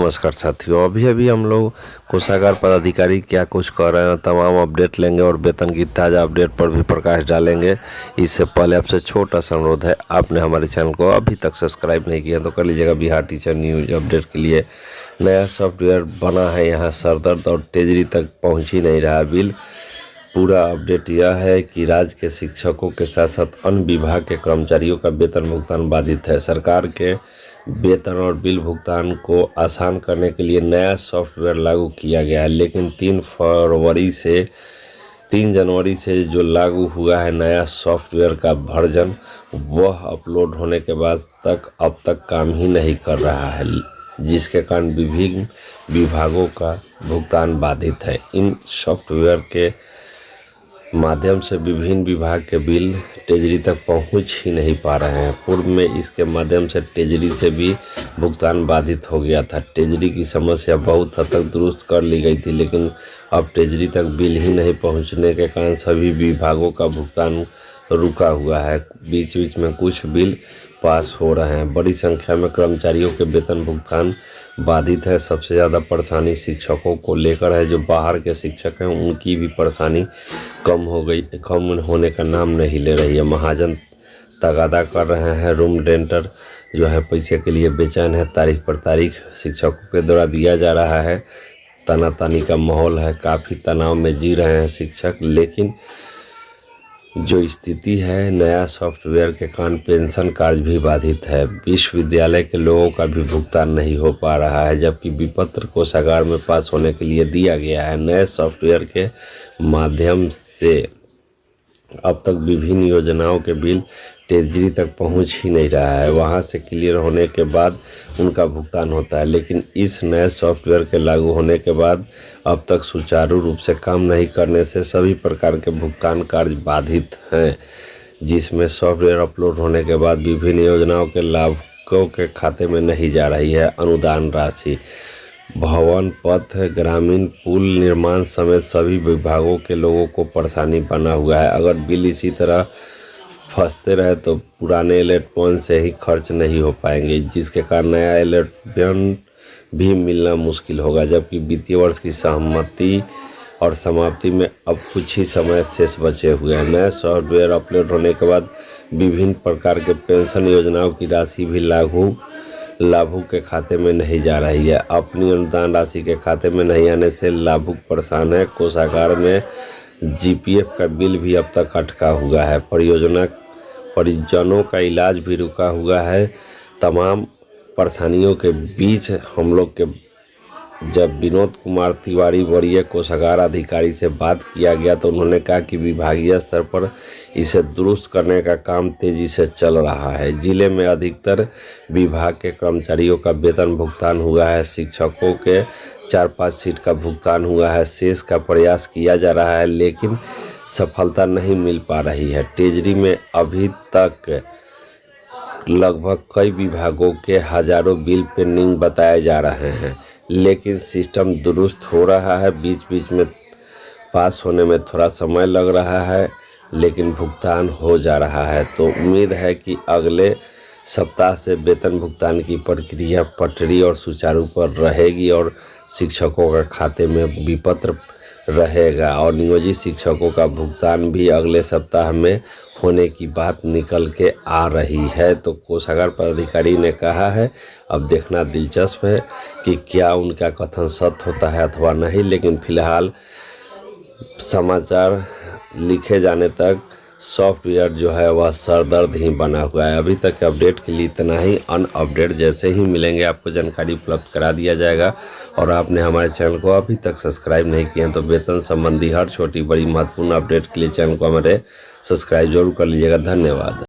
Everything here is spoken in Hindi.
नमस्कार साथियों, अभी अभी हम लोग कोषागार पदाधिकारी क्या कुछ कर रहे हैं तमाम अपडेट लेंगे और वेतन की ताज़ा अपडेट पर भी प्रकाश डालेंगे। इससे पहले आपसे छोटा सा अनुरोध है, आपने हमारे चैनल को अभी तक सब्सक्राइब नहीं किया तो कर लीजिएगा। बिहार टीचर न्यूज अपडेट के लिए नया सॉफ्टवेयर बना है, यहाँ सरदर्द और तेजरी तक पहुँच ही नहीं रहा बिल। पूरा अपडेट यह है कि राज्य के शिक्षकों के साथ साथ अन्य विभाग के कर्मचारियों का वेतन भुगतान बाधित है। सरकार के वेतन और बिल भुगतान को आसान करने के लिए नया सॉफ्टवेयर लागू किया गया है, लेकिन 3 जनवरी से जो लागू हुआ है नया सॉफ्टवेयर का वर्जन, वह अपलोड होने के बाद अब तक काम ही नहीं कर रहा है, जिसके कारण विभिन्न विभागों का भुगतान बाधित है। इन सॉफ्टवेयर के माध्यम से विभिन्न विभाग के बिल ट्रेजरी तक पहुंच ही नहीं पा रहे हैं। पूर्व में इसके माध्यम से ट्रेजरी से भी भुगतान बाधित हो गया था। ट्रेजरी की समस्या बहुत हद तक दुरुस्त कर ली गई थी, लेकिन अब ट्रेजरी तक बिल ही नहीं पहुंचने के कारण सभी विभागों का भुगतान रुका हुआ है। बीच बीच में कुछ बिल पास हो रहे हैं। बड़ी संख्या में कर्मचारियों के वेतन भुगतान बाधित है। सबसे ज़्यादा परेशानी शिक्षकों को लेकर है। जो बाहर के शिक्षक हैं उनकी भी परेशानी कम होने का नाम नहीं ले रही है। महाजन तगादा कर रहे हैं। रूम रेंटर जो है पैसे के लिए बेचैन है। तारीख पर तारीख शिक्षकों के द्वारा दिया जा रहा है। तनातनी का माहौल है। काफ़ी तनाव में जी रहे हैं शिक्षक। लेकिन जो स्थिति है, नया सॉफ्टवेयर के कारण पेंशन कार्य भी बाधित है। विश्वविद्यालय के लोगों का भी भुगतान नहीं हो पा रहा है, जबकि विपत्र कोषागार में पास होने के लिए दिया गया है। नए सॉफ्टवेयर के माध्यम से अब तक विभिन्न योजनाओं के बिल ट्रेजरी तक पहुंच ही नहीं रहा है। वहां से क्लियर होने के बाद उनका भुगतान होता है, लेकिन इस नए सॉफ्टवेयर के लागू होने के बाद अब तक सुचारू रूप से काम नहीं करने से सभी प्रकार के भुगतान कार्य बाधित हैं, जिसमें सॉफ्टवेयर अपलोड होने के बाद विभिन्न योजनाओं के लाभुकों के खाते में नहीं जा रही है अनुदान राशि। भवन, पथ, ग्रामीण, पुल निर्माण समेत सभी विभागों के लोगों को परेशानी बना हुआ है। अगर बिल इसी तरह फंसते रहे तो पुराने इलेक्ट्रॉन से ही खर्च नहीं हो पाएंगे, जिसके कारण नया इलेक्ट्रॉन भी मिलना मुश्किल होगा। जबकि वित्तीय वर्ष की सहमति और समाप्ति में अब कुछ ही समय शेष बचे हुए हैं। नए सॉफ्टवेयर अपलोड होने के बाद विभिन्न प्रकार के पेंशन योजनाओं की राशि भी लाभुक के खाते में नहीं जा रही है। अपनी अनुदान राशि के खाते में नहीं आने से लाभुक परेशान है। कोषागार में जीपीएफ का बिल भी अब तक अटका हुआ है। परिजनों का इलाज भी रुका हुआ है। तमाम परेशानियों के बीच हम लोग के जब विनोद कुमार तिवारी वरीय कोषागार अधिकारी से बात किया गया तो उन्होंने कहा कि विभागीय स्तर पर इसे दुरुस्त करने का काम तेजी से चल रहा है। जिले में अधिकतर विभाग के कर्मचारियों का वेतन भुगतान हुआ है। शिक्षकों के 4-5 सीट का भुगतान हुआ है। शेष का प्रयास किया जा रहा है, लेकिन सफलता नहीं मिल पा रही है। ट्रेजरी में अभी तक लगभग कई विभागों के हजारों बिल पेंडिंग बताए जा रहे हैं, लेकिन सिस्टम दुरुस्त हो रहा है। बीच बीच में पास होने में थोड़ा समय लग रहा है, लेकिन भुगतान हो जा रहा है। तो उम्मीद है कि अगले सप्ताह से वेतन भुगतान की प्रक्रिया पटरी और सुचारू पर रहेगी और शिक्षकों के खाते में विपत्र रहेगा और नियोजित शिक्षकों का भुगतान भी अगले सप्ताह में होने की बात निकल के आ रही है। तो कोषागार पदाधिकारी ने कहा है, अब देखना दिलचस्प है कि क्या उनका कथन सत्य होता है अथवा नहीं, लेकिन फिलहाल समाचार लिखे जाने तक सॉफ्टवेयर जो है वह सरदर्द ही बना हुआ है। अभी तक अपडेट के लिए इतना ही। अन अपडेट जैसे ही मिलेंगे आपको जानकारी उपलब्ध करा दिया जाएगा। और आपने हमारे चैनल को अभी तक सब्सक्राइब नहीं किया तो वेतन संबंधी हर छोटी बड़ी महत्वपूर्ण अपडेट के लिए चैनल को हमारे सब्सक्राइब जरूर कर लीजिएगा। धन्यवाद।